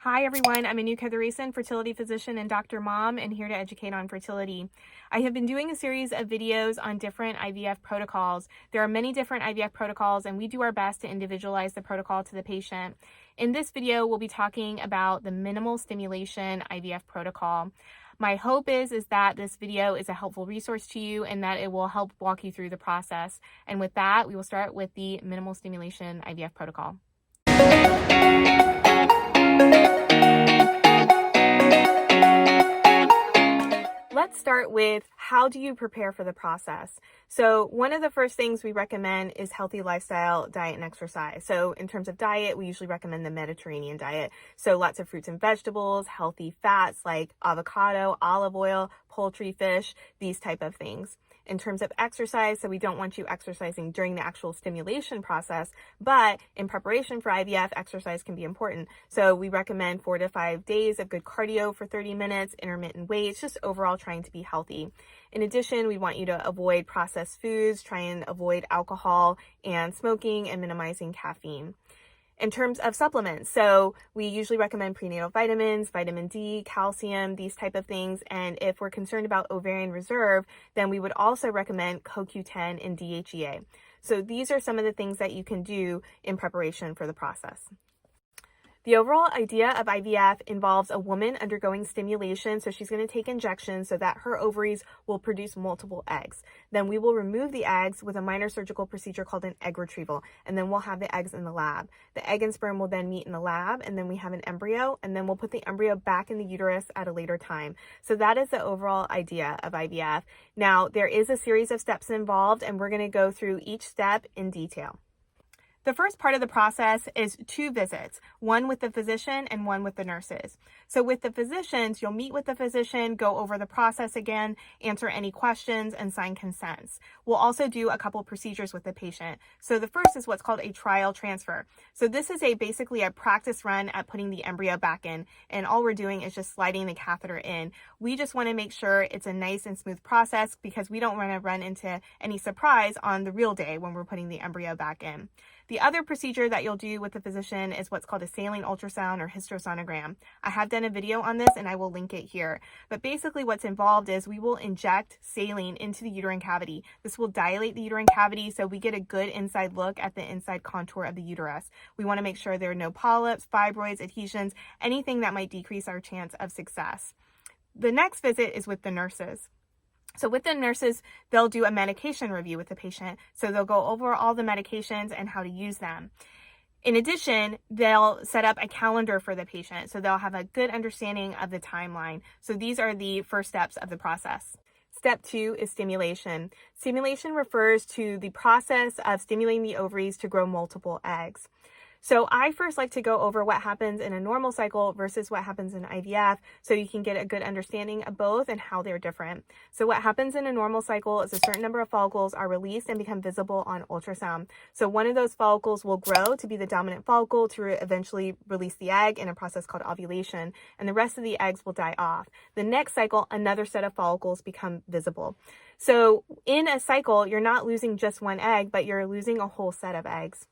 Hi everyone, I'm Kathiresan, fertility physician and Dr. Mom, and here to educate on fertility. I have been doing a series of videos on different IVF protocols. There are many different IVF protocols, and we do our best to individualize the protocol to the patient. In this video, we'll be talking about the Minimal Stimulation IVF protocol. My hope is that this video is a helpful resource to you and that it will help walk you through the process. And with that, we will start with the Minimal Stimulation IVF protocol. Let's start with how do you prepare for the process? So one of the first things we recommend is healthy lifestyle, diet, and exercise. So in terms of diet, we usually recommend the Mediterranean diet. So lots of fruits and vegetables, healthy fats like avocado, olive oil, poultry, fish, these type of things. In terms of exercise, so we don't want you exercising during the actual stimulation process, but in preparation for IVF, exercise can be important. So we recommend 4 to 5 days of good cardio for 30 minutes, intermittent weights, just overall trying to be healthy. In addition, we want you to avoid processed foods, try and avoid alcohol and smoking, and minimizing caffeine. In terms of supplements, so we usually recommend prenatal vitamins, vitamin D, calcium, these type of things. And if we're concerned about ovarian reserve, then we would also recommend CoQ10 and DHEA. So these are some of the things that you can do in preparation for the process. The overall idea of IVF involves a woman undergoing stimulation, so she's going to take injections so that her ovaries will produce multiple eggs. Then we will remove the eggs with a minor surgical procedure called an egg retrieval, and then we'll have the eggs in the lab. The egg and sperm will then meet in the lab, and then we have an embryo, and then we'll put the embryo back in the uterus at a later time. So that is the overall idea of IVF. Now, there is a series of steps involved, and we're going to go through each step in detail. The first part of the process is 2 visits, one with the physician and one with the nurses. So with the physicians, you'll meet with the physician, go over the process again, answer any questions, and sign consents. We'll also do a couple procedures with the patient. So the first is what's called a trial transfer. So this is basically a practice run at putting the embryo back in, and all we're doing is just sliding the catheter in. We just want to make sure it's a nice and smooth process because we don't want to run into any surprise on the real day when we're putting the embryo back in. The other procedure that you'll do with the physician is what's called a saline ultrasound or hysterosonogram. I have done a video on this and I will link it here. But basically what's involved is we will inject saline into the uterine cavity. This will dilate the uterine cavity so we get a good inside look at the inside contour of the uterus. We want to make sure there are no polyps, fibroids, adhesions, anything that might decrease our chance of success. The next visit is with the nurses. So with the nurses, they'll do a medication review with the patient. So they'll go over all the medications and how to use them. In addition, they'll set up a calendar for the patient. So they'll have a good understanding of the timeline. So these are the first steps of the process. Step 2 is stimulation. Stimulation refers to the process of stimulating the ovaries to grow multiple eggs. So I first like to go over what happens in a normal cycle versus what happens in IVF so you can get a good understanding of both and how they're different. So what happens in a normal cycle is a certain number of follicles are released and become visible on ultrasound. So one of those follicles will grow to be the dominant follicle to eventually release the egg in a process called ovulation, and the rest of the eggs will die off. The next cycle, another set of follicles become visible. So in a cycle, you're not losing just one egg, but you're losing a whole set of eggs.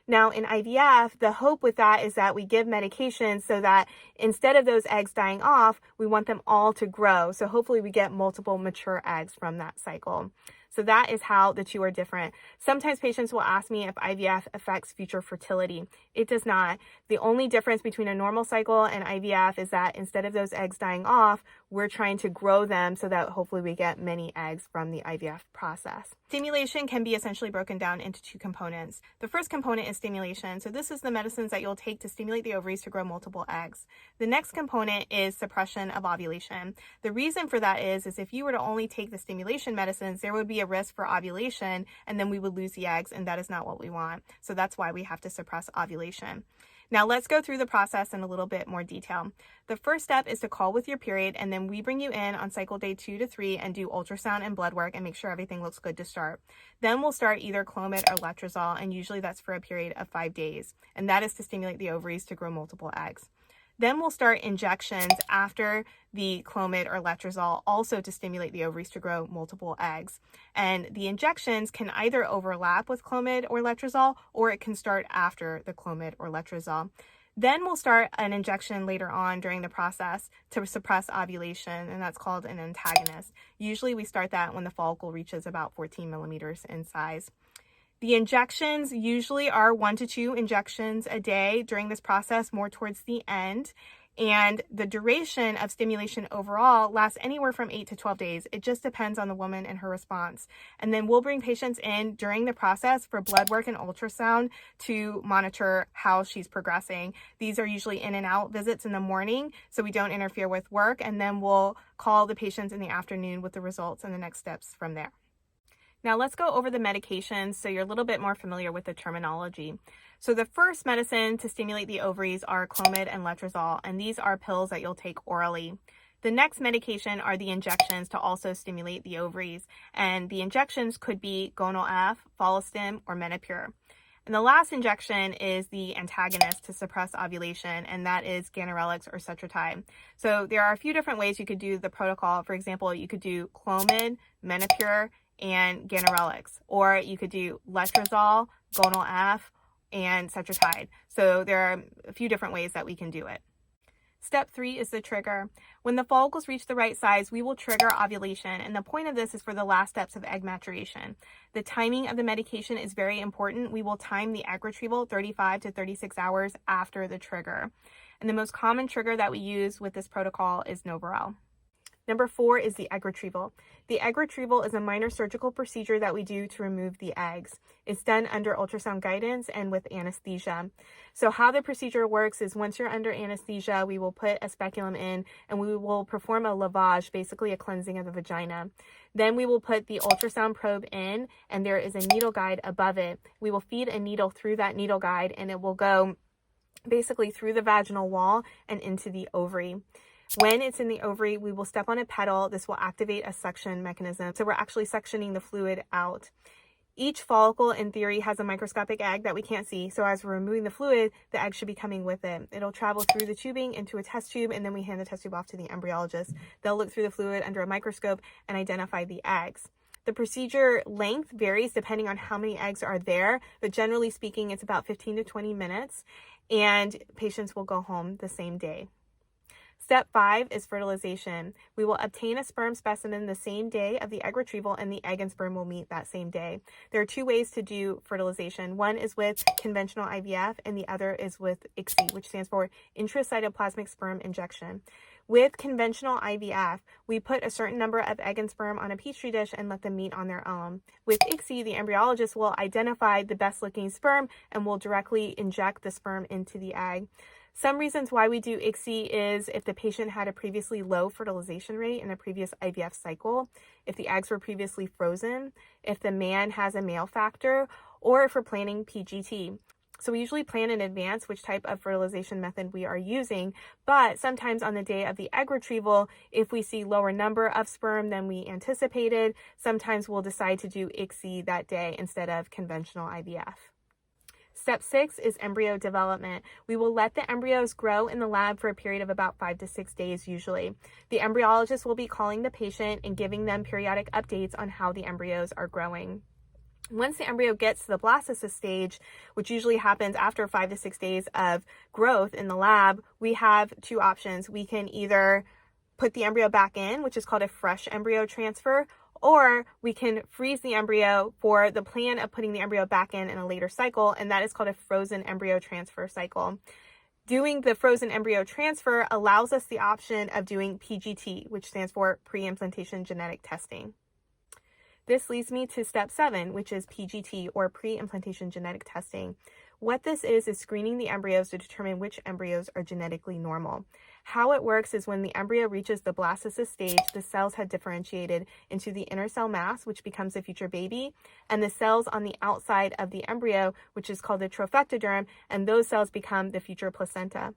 Now, in IVF, the hope with that is that we give medications so that instead of those eggs dying off, we want them all to grow. So hopefully we get multiple mature eggs from that cycle. So that is how the 2 are different. Sometimes patients will ask me if IVF affects future fertility. It does not. The only difference between a normal cycle and IVF is that instead of those eggs dying off, we're trying to grow them so that hopefully we get many eggs from the IVF process. Stimulation can be essentially broken down into 2 components. The first component is stimulation. So this is the medicines that you'll take to stimulate the ovaries to grow multiple eggs. The next component is suppression of ovulation. The reason for that is if you were to only take the stimulation medicines, there would be a risk for ovulation, and then we would lose the eggs, and that is not what we want. So that's why we have to suppress ovulation. Now let's go through the process in a little bit more detail. The first step is to call with your period, and then we bring you in on cycle day 2 to 3 and do ultrasound and blood work and make sure everything looks good to start. Then we'll start either Clomid or Letrozole, and usually that's for a period of 5 days, and that is to stimulate the ovaries to grow multiple eggs. Then we'll start injections after the Clomid or Letrozole, also to stimulate the ovaries to grow multiple eggs. And the injections can either overlap with Clomid or Letrozole, or it can start after the Clomid or Letrozole. Then we'll start an injection later on during the process to suppress ovulation, and that's called an antagonist. Usually we start that when the follicle reaches about 14 millimeters in size. The injections usually are 1 to 2 injections a day during this process, more towards the end. And the duration of stimulation overall lasts anywhere from 8 to 12 days. It just depends on the woman and her response. And then we'll bring patients in during the process for blood work and ultrasound to monitor how she's progressing. These are usually in and out visits in the morning, so we don't interfere with work. And then we'll call the patients in the afternoon with the results and the next steps from there. Now let's go over the medications so you're a little bit more familiar with the terminology. So the first medicine to stimulate the ovaries are Clomid and Letrozole, and these are pills that you'll take orally. The next medication are the injections to also stimulate the ovaries, and the injections could be Gonal-F, Follistim, or Menopur. And the last injection is the antagonist to suppress ovulation, and that is Ganirelix or Cetrotide. So there are a few different ways you could do the protocol. For example, you could do Clomid, Menopur, and Ganirelix, or you could do Letrozole, Gonal-F, and Cetrotide. So there are a few different ways that we can do it. Step 3 is the trigger. When the follicles reach the right size, we will trigger ovulation, and the point of this is for the last steps of egg maturation. The timing of the medication is very important. We will time the egg retrieval 35 to 36 hours after the trigger. And the most common trigger that we use with this protocol is Novorel. Number 4 is the egg retrieval. The egg retrieval is a minor surgical procedure that we do to remove the eggs. It's done under ultrasound guidance and with anesthesia. So how the procedure works is once you're under anesthesia, we will put a speculum in and we will perform a lavage, basically a cleansing of the vagina. Then we will put the ultrasound probe in, and there is a needle guide above it. We will feed a needle through that needle guide, and it will go basically through the vaginal wall and into the ovary. When it's in the ovary, we will step on a pedal. This will activate a suction mechanism. So we're actually suctioning the fluid out. Each follicle, in theory, has a microscopic egg that we can't see. So as we're removing the fluid, the egg should be coming with it. It'll travel through the tubing into a test tube, and then we hand the test tube off to the embryologist. They'll look through the fluid under a microscope and identify the eggs. The procedure length varies depending on how many eggs are there, but generally speaking, it's about 15 to 20 minutes, and patients will go home the same day. Step 5 is fertilization. We will obtain a sperm specimen the same day of the egg retrieval, and the egg and sperm will meet that same day. There are 2 ways to do fertilization. One is with conventional IVF, and the other is with ICSI, which stands for intracytoplasmic sperm injection. With conventional IVF, we put a certain number of egg and sperm on a petri dish and let them meet on their own. With ICSI, the embryologist will identify the best looking sperm and will directly inject the sperm into the egg. Some reasons why we do ICSI is if the patient had a previously low fertilization rate in a previous IVF cycle, if the eggs were previously frozen, if the man has a male factor, or if we're planning PGT. So we usually plan in advance which type of fertilization method we are using, but sometimes on the day of the egg retrieval, if we see lower number of sperm than we anticipated, sometimes we'll decide to do ICSI that day instead of conventional IVF. Step 6 is embryo development. We will let the embryos grow in the lab for a period of about 5 to 6 days usually. The embryologist will be calling the patient and giving them periodic updates on how the embryos are growing. Once the embryo gets to the blastocyst stage, which usually happens after 5 to 6 days of growth in the lab, we have 2 options. We can either put the embryo back in, which is called a fresh embryo transfer, or we can freeze the embryo for the plan of putting the embryo back in a later cycle, and that is called a frozen embryo transfer cycle. Doing the frozen embryo transfer allows us the option of doing PGT, which stands for pre-implantation genetic testing. This leads me to step 7, which is PGT, or pre-implantation genetic testing. What this is screening the embryos to determine which embryos are genetically normal. How it works is when the embryo reaches the blastocyst stage, the cells have differentiated into the inner cell mass, which becomes the future baby, and the cells on the outside of the embryo, which is called the trophectoderm, and those cells become the future placenta.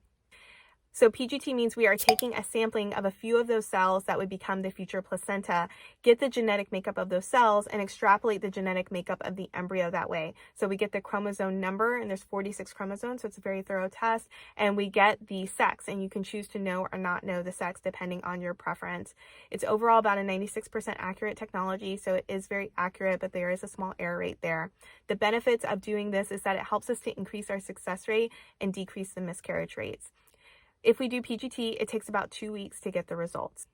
So PGT means we are taking a sampling of a few of those cells that would become the future placenta, get the genetic makeup of those cells, and extrapolate the genetic makeup of the embryo that way. So we get the chromosome number, and there's 46 chromosomes, so it's a very thorough test, and we get the sex, and you can choose to know or not know the sex depending on your preference. It's overall about a 96% accurate technology, so it is very accurate, but there is a small error rate there. The benefits of doing this is that it helps us to increase our success rate and decrease the miscarriage rates. If we do PGT, it takes about 2 weeks to get the results.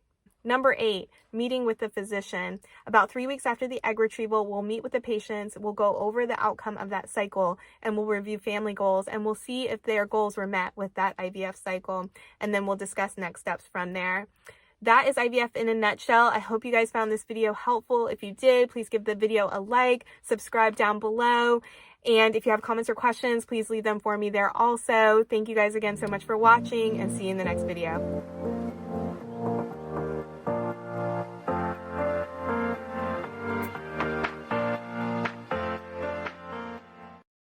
Number 8, meeting with the physician. About 3 weeks after the egg retrieval, we'll meet with the patients, we'll go over the outcome of that cycle, and we'll review family goals, and we'll see if their goals were met with that IVF cycle, and then we'll discuss next steps from there. That is IVF in a nutshell. I hope you guys found this video helpful. If you did, please give the video a like, subscribe down below, and if you have comments or questions, please leave them for me there also. Thank you guys again so much for watching, and see you in the next video.